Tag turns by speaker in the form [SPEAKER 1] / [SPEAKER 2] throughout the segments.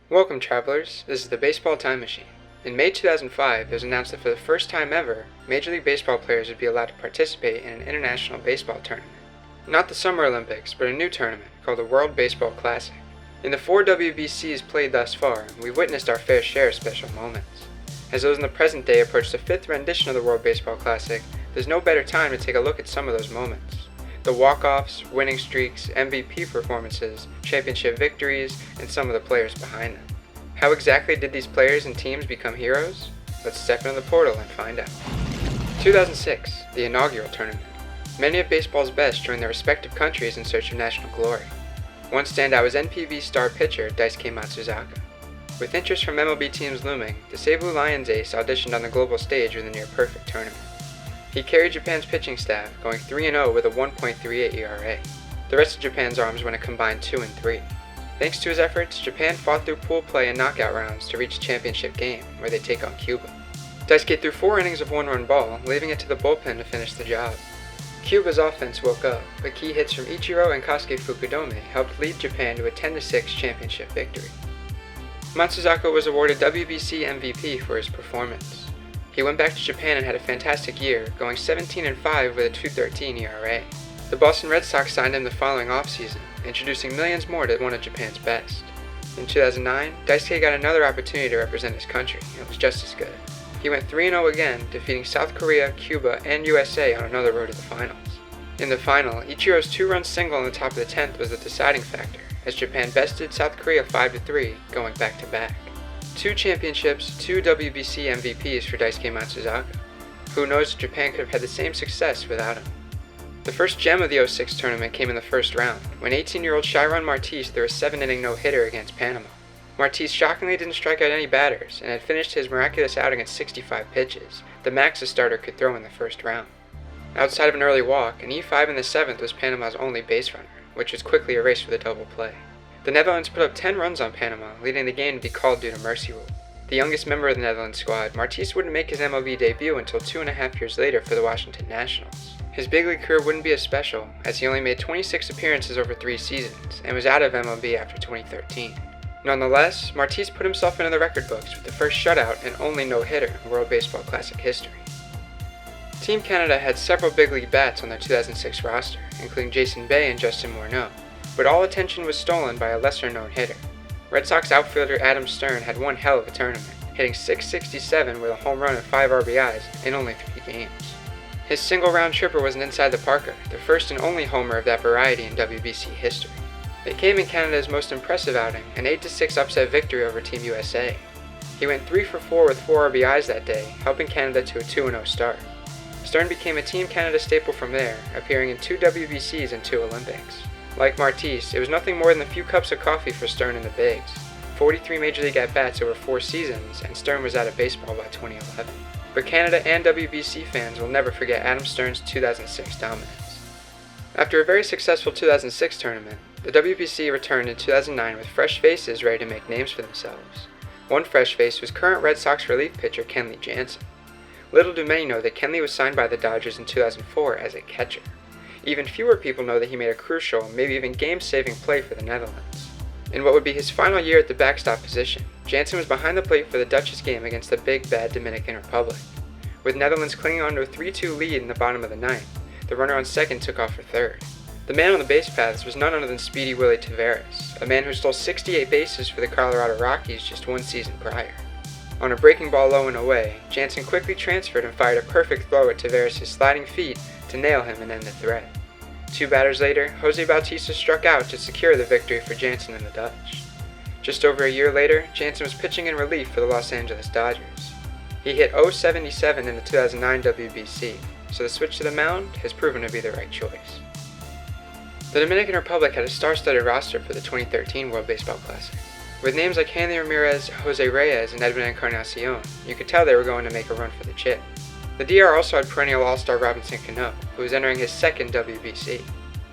[SPEAKER 1] Welcome, travelers. This is the Baseball Time Machine. In May 2005, it was announced that for the first time ever, Major League Baseball players would be allowed to participate in an international baseball tournament. Not the Summer Olympics, but a new tournament called the World Baseball Classic. In the 4 WBCs played thus far, we've witnessed our fair share of special moments. As those in the present day approach the 5th rendition of the World Baseball Classic, there's no better time to take a look at some of those moments. The walk-offs, winning streaks, MVP performances, championship victories, and some of the players behind them. How exactly did these players and teams become heroes? Let's step into the portal and find out. 2006, the inaugural tournament. Many of baseball's best joined their respective countries in search of national glory. One standout was NPB star pitcher Daisuke Matsuzaka. With interest from MLB teams looming, the Seibu Blue Lions ace auditioned on the global stage with a near-perfect tournament. He carried Japan's pitching staff, going 3-0 with a 1.38 ERA. The rest of Japan's arms went a combined 2-3. Thanks to his efforts, Japan fought through pool play and knockout rounds to reach a championship game, where they take on Cuba. Daisuke threw 4 innings of one-run ball, leaving it to the bullpen to finish the job. Cuba's offense woke up, but key hits from Ichiro and Kosuke Fukudome helped lead Japan to a 10-6 championship victory. Matsuzaka was awarded WBC MVP for his performance. He went back to Japan and had a fantastic year, going 17-5 with a 2.13 ERA. The Boston Red Sox signed him the following offseason, introducing millions more to one of Japan's best. In 2009, Daisuke got another opportunity to represent his country, and it was just as good. He went 3-0 again, defeating South Korea, Cuba, and USA on another road to the finals. In the final, Ichiro's 2-run single in the top of the 10th was the deciding factor, as Japan bested South Korea 5-3, going back-to-back. 2 championships, 2 WBC MVPs for Daisuke Matsuzaka. Who knows if Japan could have had the same success without him. The first gem of the 06 tournament came in the first round, when 18-year-old Chiron Martis threw a 7-inning no-hitter against Panama. Martis shockingly didn't strike out any batters, and had finished his miraculous outing at 65 pitches, the max a starter could throw in the first round. Outside of an early walk, an E5 in the 7th was Panama's only base runner, which was quickly erased with a double play. The Netherlands put up 10 runs on Panama, leading the game to be called due to mercy rule. The youngest member of the Netherlands squad, Martis wouldn't make his MLB debut until 2.5 years later for the Washington Nationals. His big league career wouldn't be as special, as he only made 26 appearances over 3 seasons, and was out of MLB after 2013. Nonetheless, Martis put himself into the record books with the first shutout and only no-hitter in World Baseball Classic history. Team Canada had several big league bats on their 2006 roster, including Jason Bay and Justin Morneau, but all attention was stolen by a lesser-known hitter. Red Sox outfielder Adam Stern had one hell of a tournament, hitting .667 with a home run and 5 RBIs in only 3 games. His single-round tripper was an inside-the-parker, the first and only homer of that variety in WBC history. It came in Canada's most impressive outing, an 8-6 upset victory over Team USA. He went 3 for 4 with 4 RBIs that day, helping Canada to a 2-0 start. Stern became a Team Canada staple from there, appearing in 2 WBCs and 2 Olympics. Like Martis, it was nothing more than a few cups of coffee for Stern in the bigs. 43 Major League at-bats over 4 seasons, and Stern was out of baseball by 2011. But Canada and WBC fans will never forget Adam Stern's 2006 dominance. After a very successful 2006 tournament, the WBC returned in 2009 with fresh faces ready to make names for themselves. One fresh face was current Red Sox relief pitcher Kenley Jansen. Little do many know that Kenley was signed by the Dodgers in 2004 as a catcher. Even fewer people know that he made a crucial, maybe even game-saving play for the Netherlands. In what would be his final year at the backstop position, Jansen was behind the plate for the Dutch's game against the big bad Dominican Republic. With Netherlands clinging on to a 3-2 lead in the bottom of the 9th, the runner on second took off for third. The man on the base paths was none other than Speedy Willie Taveras, a man who stole 68 bases for the Colorado Rockies just 1 season prior. On a breaking ball low and away, Jansen quickly transferred and fired a perfect throw at Taveras' sliding feet to nail him and end the threat. 2 batters later, Jose Bautista struck out to secure the victory for Jansen and the Dutch. Just over a year later, Jansen was pitching in relief for the Los Angeles Dodgers. He hit .077 in the 2009 WBC, so the switch to the mound has proven to be the right choice. The Dominican Republic had a star-studded roster for the 2013 World Baseball Classic. With names like Hanley Ramirez, Jose Reyes, and Edwin Encarnacion, you could tell they were going to make a run for the chip. The DR also had perennial all-star Robinson Cano, who was entering his 2nd WBC.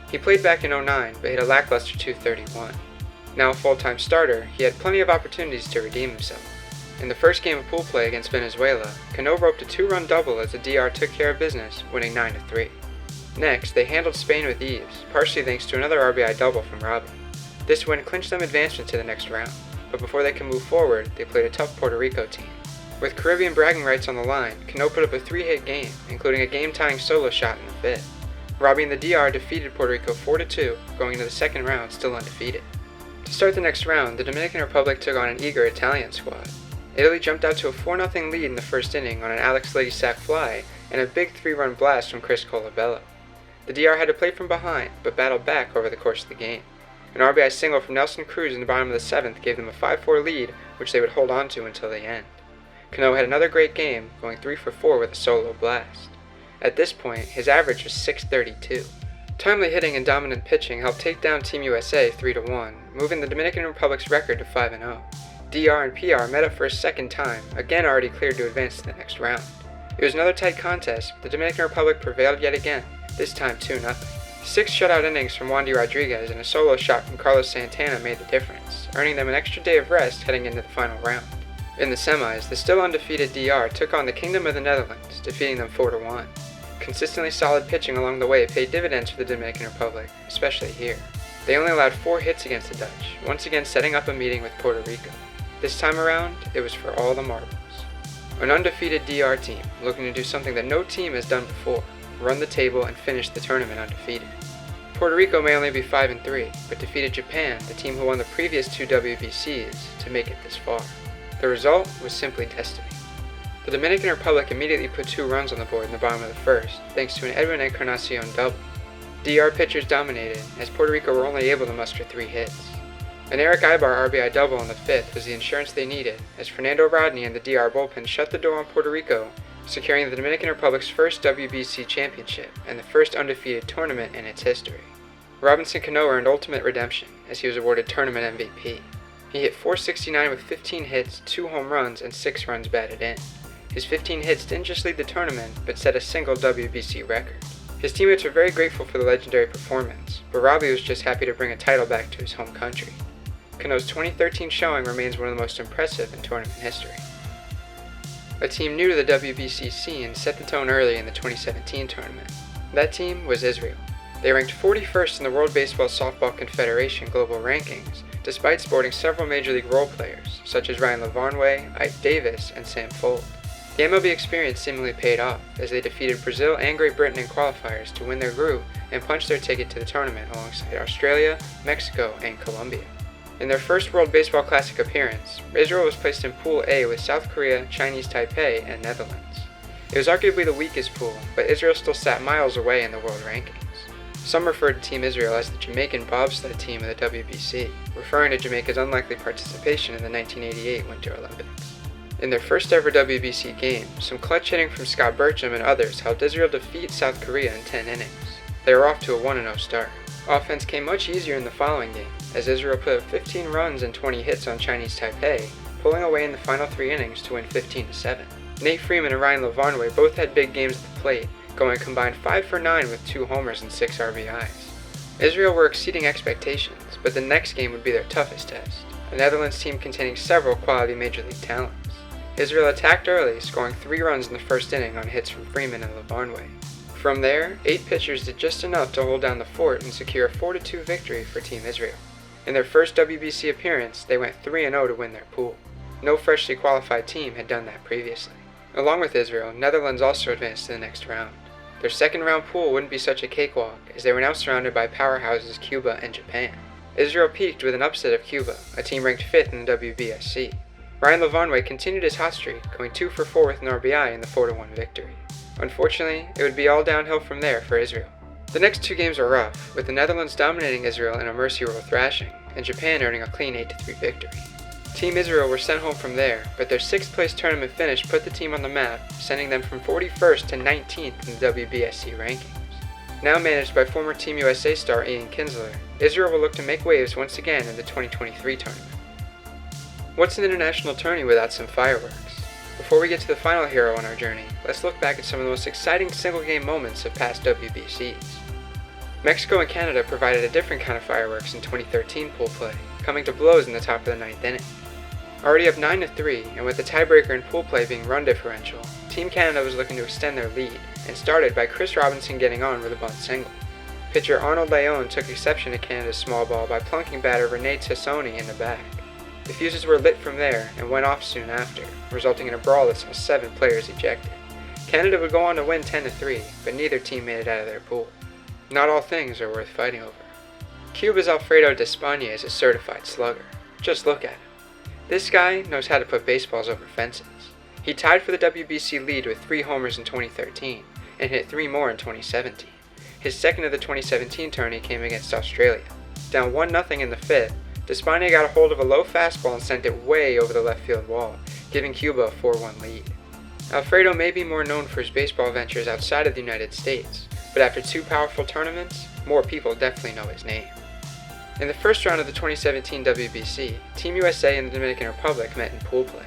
[SPEAKER 1] He played back in '09, but hit a lackluster .231. Now a full-time starter, he had plenty of opportunities to redeem himself. In the first game of pool play against Venezuela, Cano roped a 2-run double as the DR took care of business, winning 9-3. Next, they handled Spain with ease, partially thanks to another RBI double from Robbie. This win clinched them advancement to the next round. but before they could move forward, they played a tough Puerto Rico team. With Caribbean bragging rights on the line, Cano put up a 3-hit game, including a game-tying solo shot in the fifth. Robbie and the DR defeated Puerto Rico 4-2, going into the second round still undefeated. To start the next round, the Dominican Republic took on an eager Italian squad. Italy jumped out to a 4-0 lead in the first inning on an Alex Lady sac fly and a big 3-run blast from Chris Colabello. The DR had to play from behind, but battled back over the course of the game. An RBI single from Nelson Cruz in the bottom of the seventh gave them a 5-4 lead, which they would hold on to until the end. Cano had another great game, going 3 for 4 with a solo blast. At this point, his average was .632. Timely hitting and dominant pitching helped take down Team USA 3-1, moving the Dominican Republic's record to 5-0. DR and PR met up for a second time, again already cleared to advance to the next round. It was another tight contest, but the Dominican Republic prevailed yet again, this time 2-0. 6 shutout innings from Wandy Rodriguez and a solo shot from Carlos Santana made the difference, earning them an extra day of rest heading into the final round. In the semis, the still undefeated DR took on the Kingdom of the Netherlands, defeating them 4-1. Consistently solid pitching along the way paid dividends for the Dominican Republic, especially here. They only allowed 4 hits against the Dutch, once again setting up a meeting with Puerto Rico. This time around, it was for all the marbles. An undefeated DR team looking to do something that no team has done before, run the table and finish the tournament undefeated. Puerto Rico may only be 5-3, but defeated Japan, the team who won the previous 2 WBCs, to make it this far. The result was simply destiny. The Dominican Republic immediately put 2 runs on the board in the bottom of the first, thanks to an Edwin Encarnacion double. DR pitchers dominated, as Puerto Rico were only able to muster 3 hits. An Eric Ibar RBI double in the fifth was the insurance they needed, as Fernando Rodney and the DR bullpen shut the door on Puerto Rico, securing the Dominican Republic's first WBC championship and the first undefeated tournament in its history. Robinson Cano earned ultimate redemption, as he was awarded tournament MVP. He hit .469 with 15 hits, 2 home runs, and 6 runs batted in. His 15 hits didn't just lead the tournament, but set a single WBC record. His teammates were very grateful for the legendary performance, but Robbie was just happy to bring a title back to his home country. Cano's 2013 showing remains one of the most impressive in tournament history. A team new to the WBC scene set the tone early in the 2017 tournament. That team was Israel. They ranked 41st in the World Baseball Softball Confederation global rankings, despite sporting several Major League role players, such as Ryan Lavarnway, Ike Davis, and Sam Fuld. The MLB experience seemingly paid off, as they defeated Brazil and Great Britain in qualifiers to win their group and punch their ticket to the tournament alongside Australia, Mexico, and Colombia. In their first World Baseball Classic appearance, Israel was placed in Pool A with South Korea, Chinese Taipei, and Netherlands. It was arguably the weakest pool, but Israel still sat miles away in the world rankings. Some referred to Team Israel as the Jamaican bobsled team of the WBC, referring to Jamaica's unlikely participation in the 1988 Winter Olympics. In their first ever WBC game, some clutch hitting from Scott Burcham and others helped Israel defeat South Korea in 10 innings. They were off to a 1-0 start. Offense came much easier in the following game, as Israel put up 15 runs and 20 hits on Chinese Taipei, pulling away in the final 3 innings to win 15-7. Nate Freeman and Ryan Lavarnway both had big games at the plate, going a combined 5 for 9 with 2 homers and 6 RBIs. Israel were exceeding expectations, but the next game would be their toughest test, a Netherlands team containing several quality Major League talents. Israel attacked early, scoring 3 runs in the first inning on hits from Freeman and Lavarnway. From there, 8 pitchers did just enough to hold down the fort and secure a 4-2 victory for Team Israel. In their first WBC appearance, they went 3-0 to win their pool. No freshly qualified team had done that previously. Along with Israel, Netherlands also advanced to the next round. Their second round pool wouldn't be such a cakewalk, as they were now surrounded by powerhouses Cuba and Japan. Israel peaked with an upset of Cuba, a team ranked 5th in the WBSC. Ryan Lavarnway continued his hot streak, going 2 for 4 with an RBI in the 4-1 victory. Unfortunately, it would be all downhill from there for Israel. The next 2 games were rough, with the Netherlands dominating Israel in a mercy rule thrashing, and Japan earning a clean 8-3 victory. Team Israel were sent home from there, but their 6th place tournament finish put the team on the map, sending them from 41st to 19th in the WBSC rankings. Now managed by former Team USA star Ian Kinsler, Israel will look to make waves once again in the 2023 tournament. What's an international tourney without some fireworks? Before we get to the final hero on our journey, let's look back at some of the most exciting single-game moments of past WBCs. Mexico and Canada provided a different kind of fireworks in 2013 pool play, coming to blows in the top of the 9th inning. Already up 9-3, and with the tiebreaker in pool play being run differential, Team Canada was looking to extend their lead, and started by Chris Robinson getting on with a bunt single. Pitcher Arnold Leon took exception to Canada's small ball by plunking batter Rene Tassoni in the back. The fuses were lit from there and went off soon after, resulting in a brawl that saw 7 players ejected. Canada would go on to win 10-3, but neither team made it out of their pool. Not all things are worth fighting over. Cuba's Alfredo Despaigne is a certified slugger. Just look at him. This guy knows how to put baseballs over fences. He tied for the WBC lead with 3 homers in 2013 and hit 3 more in 2017. His second of the 2017 tourney came against Australia. Down 1-0 in the 5th, Despaigne got a hold of a low fastball and sent it way over the left field wall, giving Cuba a 4-1 lead. Alfredo may be more known for his baseball ventures outside of the United States, but after 2 powerful tournaments, more people definitely know his name. In the first round of the 2017 WBC, Team USA and the Dominican Republic met in pool play.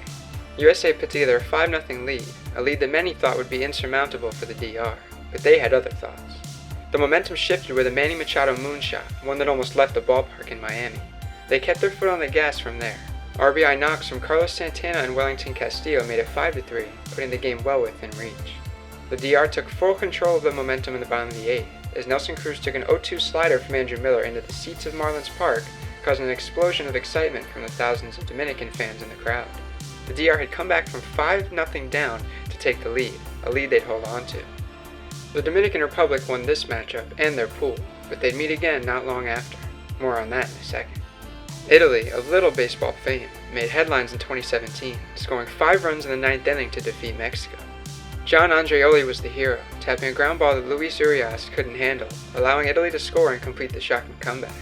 [SPEAKER 1] USA put together a 5-0 lead, a lead that many thought would be insurmountable for the DR, but they had other thoughts. The momentum shifted with a Manny Machado moonshot, one that almost left the ballpark in Miami. They kept their foot on the gas from there. RBI knocks from Carlos Santana and Wellington Castillo made it 5-3, putting the game well within reach. The DR took full control of the momentum in the bottom of the 8th, as Nelson Cruz took an 0-2 slider from Andrew Miller into the seats of Marlins Park, causing an explosion of excitement from the thousands of Dominican fans in the crowd. The DR had come back from 5-0 down to take the lead, a lead they'd hold on to. The Dominican Republic won this matchup and their pool, but they'd meet again not long after. More on that in a second. Italy, of little baseball fame, made headlines in 2017, scoring 5 runs in the 9th inning to defeat Mexico. John Andreoli was the hero, tapping a ground ball that Luis Urias couldn't handle, allowing Italy to score and complete the shocking comeback.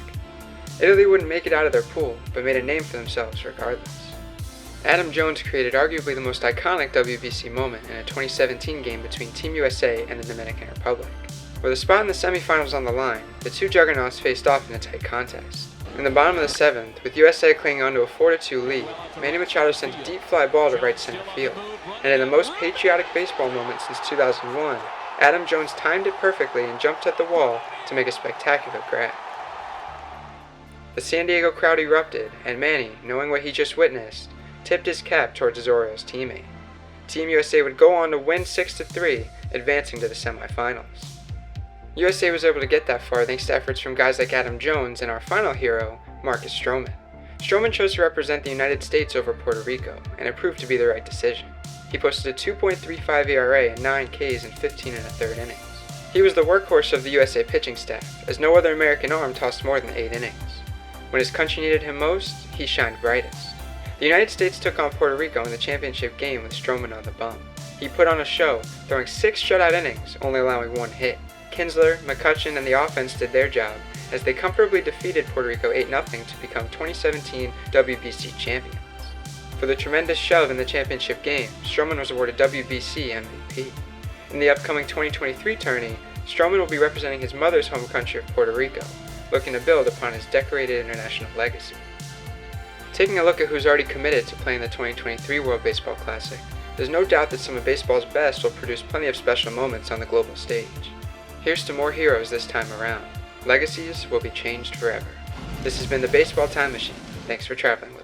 [SPEAKER 1] Italy wouldn't make it out of their pool, but made a name for themselves regardless. Adam Jones created arguably the most iconic WBC moment in a 2017 game between Team USA and the Dominican Republic. With a spot in the semifinals on the line, the 2 juggernauts faced off in a tight contest. In the bottom of the 7th, with USA clinging onto a 4-2 lead, Manny Machado sent a deep fly ball to right center field, and in the most patriotic baseball moment since 2001, Adam Jones timed it perfectly and jumped at the wall to make a spectacular grab. The San Diego crowd erupted, and Manny, knowing what he just witnessed, tipped his cap towards his Orioles teammate. Team USA would go on to win 6-3, advancing to the semifinals. USA was able to get that far thanks to efforts from guys like Adam Jones and our final hero, Marcus Stroman. Stroman chose to represent the United States over Puerto Rico, and it proved to be the right decision. He posted a 2.35 ERA and 9 Ks in 15 1/3 innings. He was the workhorse of the USA pitching staff, as no other American arm tossed more than 8 innings. When his country needed him most, he shined brightest. The United States took on Puerto Rico in the championship game with Stroman on the bump. He put on a show, throwing 6 shutout innings, only allowing 1 hit. Kinsler, McCutchen, and the offense did their job, as they comfortably defeated Puerto Rico 8-0 to become 2017 WBC champions. For the tremendous shove in the championship game, Stroman was awarded WBC MVP. In the upcoming 2023 tourney, Stroman will be representing his mother's home country of Puerto Rico, looking to build upon his decorated international legacy. Taking a look at who's already committed to playing the 2023 World Baseball Classic, there's no doubt that some of baseball's best will produce plenty of special moments on the global stage. Here's to more heroes this time around. Legacies will be changed forever. This has been the Baseball Time Machine. Thanks for traveling with us.